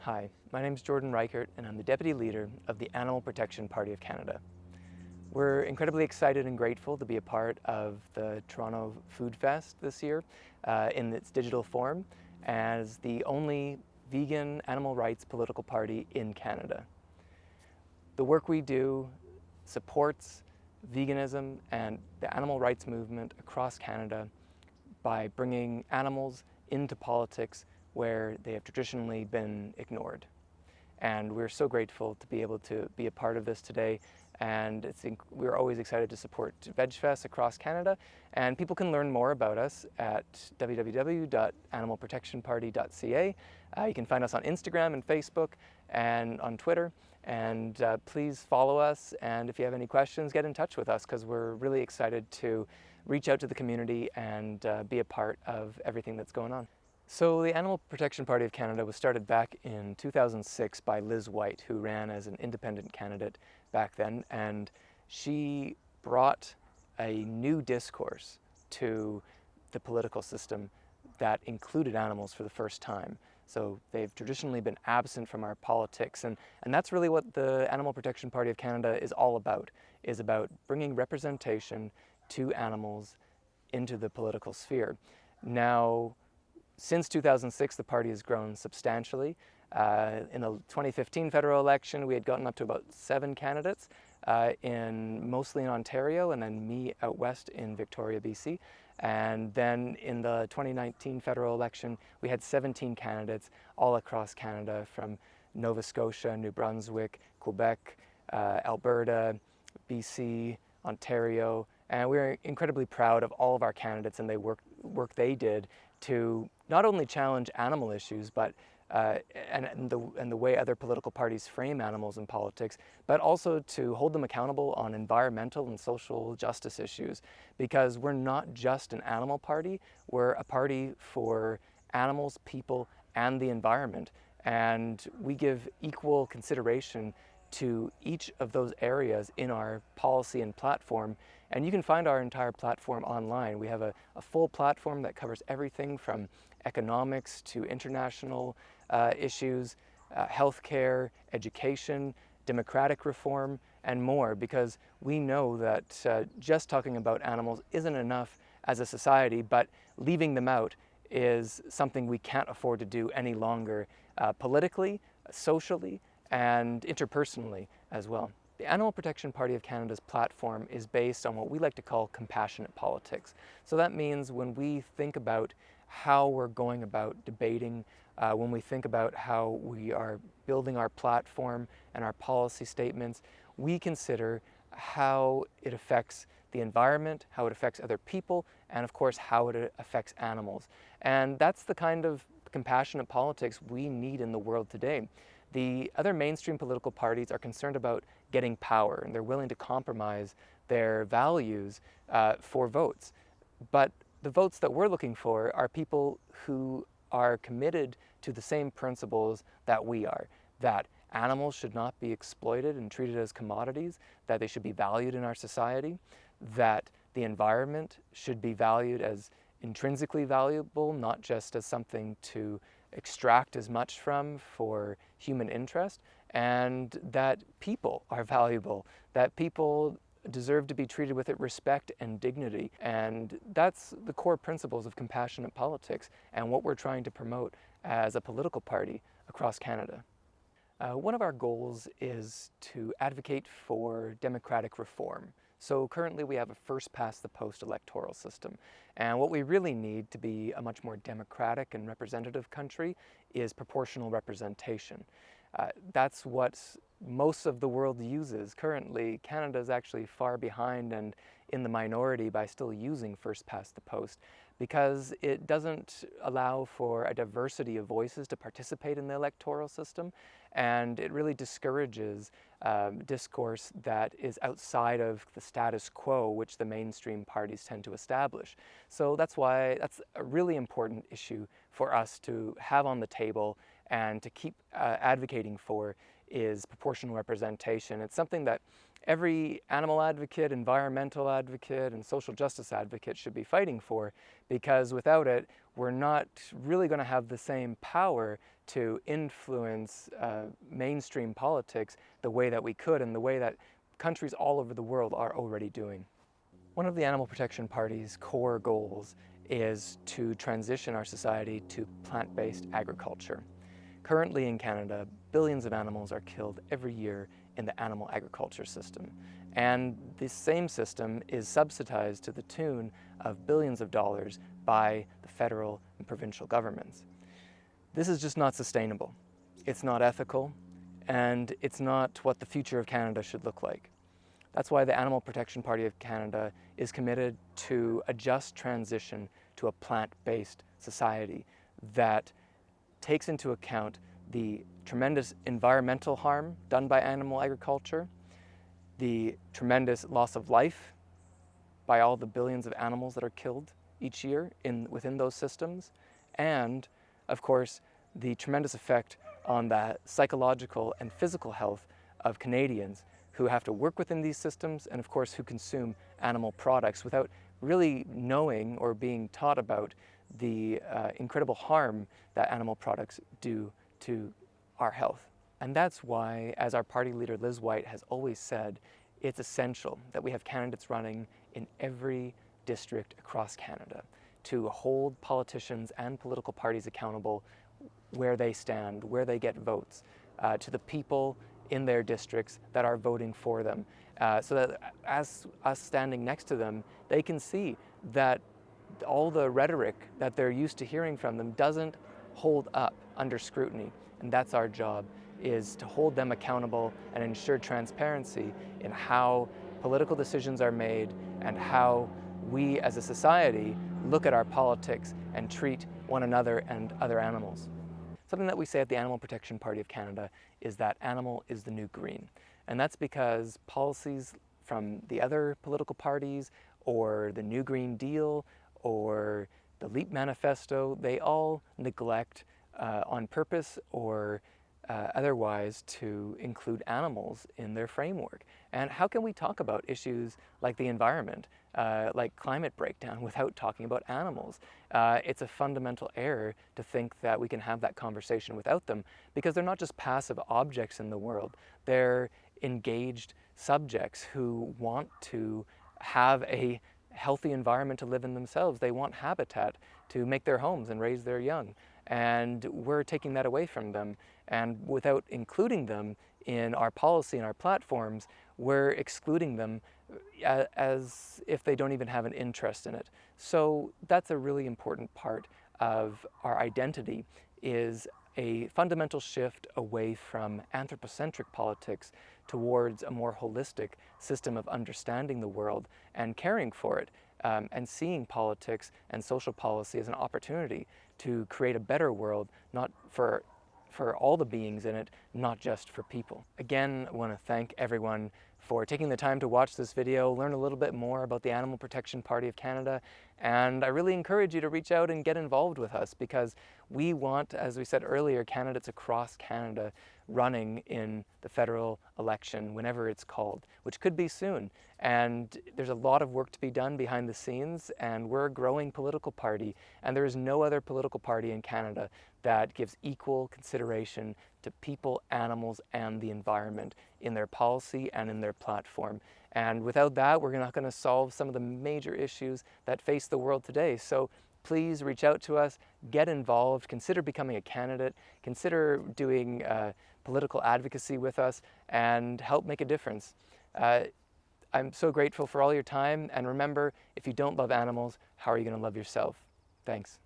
Hi, my name is Jordan Reichert and I'm the Deputy Leader of the Animal Protection Party of Canada. We're incredibly excited and grateful to be a part of the Toronto Food Fest this year in its digital form as the only vegan animal rights political party in Canada. The work we do supports veganism and the animal rights movement across Canada by bringing animals into politics where they have traditionally been ignored. And we're so grateful to be able to be a part of this today. And we're always excited to support VegFest across Canada. And people can learn more about us at www.animalprotectionparty.ca. You can find us on Instagram and Facebook and on Twitter. And please follow us. And if you have any questions, get in touch with us because we're really excited to reach out to the community and be a part of everything that's going on. So the Animal Protection Party of Canada was started back in 2006 by Liz White, who ran as an independent candidate back then, and she brought a new discourse to the political system that included animals for the first time. So they've traditionally been absent from our politics, and that's really what the Animal Protection Party of Canada is all about, is about bringing representation to animals into the political sphere. Now, since 2006, the party has grown substantially. In the 2015 federal election, we had gotten up to about 7 candidates, mostly in Ontario, and then me out west in Victoria, BC. And then in the 2019 federal election, we had 17 candidates all across Canada, from Nova Scotia, New Brunswick, Quebec, Alberta, BC, Ontario. And we're incredibly proud of all of our candidates and the work they did to not only challenge animal issues, but and the way other political parties frame animals in politics, but also to hold them accountable on environmental and social justice issues. Because we're not just an animal party, we're a party for animals, people, and the environment. And we give equal consideration to each of those areas in our policy and platform. And you can find our entire platform online. We have a full platform that covers everything from economics to international issues, healthcare, education, democratic reform, and more, because we know that just talking about animals isn't enough as a society, but leaving them out is something we can't afford to do any longer, politically, socially, and interpersonally as well. The Animal Protection Party of Canada's platform is based on what we like to call compassionate politics. So that means when we think about how we're going about debating, when we think about how we are building our platform and our policy statements, we consider how it affects the environment, how it affects other people, and of course how it affects animals. And that's the kind of compassionate politics we need in the world today. The other mainstream political parties are concerned about getting power, and they're willing to compromise their values for votes. But the votes that we're looking for are people who are committed to the same principles that we are, that animals should not be exploited and treated as commodities, that they should be valued in our society, that the environment should be valued as intrinsically valuable, not just as something to extract as much from for human interest, and that people are valuable, that people deserve to be treated with respect and dignity. And that's the core principles of compassionate politics and what we're trying to promote as a political party across Canada. One of our goals is to advocate for democratic reform. So currently we have a first-past-the-post electoral system. And what we really need to be a much more democratic and representative country is proportional representation. That's what most of the world uses currently. Canada is actually far behind and in the minority by still using first-past-the-post because it doesn't allow for a diversity of voices to participate in the electoral system, and it really discourages discourse that is outside of the status quo which the mainstream parties tend to establish. So that's why that's a really important issue for us to have on the table and to keep advocating for is proportional representation. It's something that every animal advocate, environmental advocate, and social justice advocate should be fighting for, because without it, we're not really going to have the same power to influence mainstream politics the way that we could and the way that countries all over the world are already doing. One of the Animal Protection Party's core goals is to transition our society to plant-based agriculture. Currently in Canada, billions of animals are killed every year in the animal agriculture system. And this same system is subsidized to the tune of billions of dollars by the federal and provincial governments. This is just not sustainable. It's not ethical, and it's not what the future of Canada should look like. That's why the Animal Protection Party of Canada is committed to a just transition to a plant-based society that takes into account the tremendous environmental harm done by animal agriculture, the tremendous loss of life by all the billions of animals that are killed each year within those systems, and of course the tremendous effect on the psychological and physical health of Canadians who have to work within these systems, and of course who consume animal products without really knowing or being taught about the incredible harm that animal products do to our health. And that's why, as our party leader Liz White has always said, it's essential that we have candidates running in every district across Canada to hold politicians and political parties accountable where they stand, where they get votes, to the people in their districts that are voting for them, so that as us standing next to them, they can see that all the rhetoric that they're used to hearing from them doesn't hold up under scrutiny. And that's our job, is to hold them accountable and ensure transparency in how political decisions are made and how we as a society look at our politics and treat one another and other animals. Something that we say at the Animal Protection Party of Canada is that animal is the new green. And that's because policies from the other political parties or the New Green Deal or the LEAP Manifesto, they all neglect on purpose or otherwise to include animals in their framework. And how can we talk about issues like the environment, like climate breakdown, without talking about animals? It's a fundamental error to think that we can have that conversation without them, because they're not just passive objects in the world. They're engaged subjects who want to have a healthy environment to live in themselves. They want habitat to make their homes and raise their young. And we're taking that away from them. And without including them in our policy and our platforms, we're excluding them as if they don't even have an interest in it. So that's a really important part of our identity, is a fundamental shift away from anthropocentric politics towards a more holistic system of understanding the world and caring for it, and seeing politics and social policy as an opportunity to create a better world, not for all the beings in it, not just for people. Again, I want to thank everyone for taking the time to watch this video, learn a little bit more about the Animal Protection Party of Canada, and I really encourage you to reach out and get involved with us, because we want, as we said earlier, candidates across Canada running in the federal election whenever it's called, which could be soon. And there's a lot of work to be done behind the scenes, and we're a growing political party, and there is no other political party in Canada that gives equal consideration to people, animals, and the environment in their policy and in their platform. And without that, we're not going to solve some of the major issues that face the world today. So please reach out to us, get involved, consider becoming a candidate, consider doing political advocacy with us, and help make a difference. I'm so grateful for all your time, and remember, if you don't love animals, how are you going to love yourself? Thanks.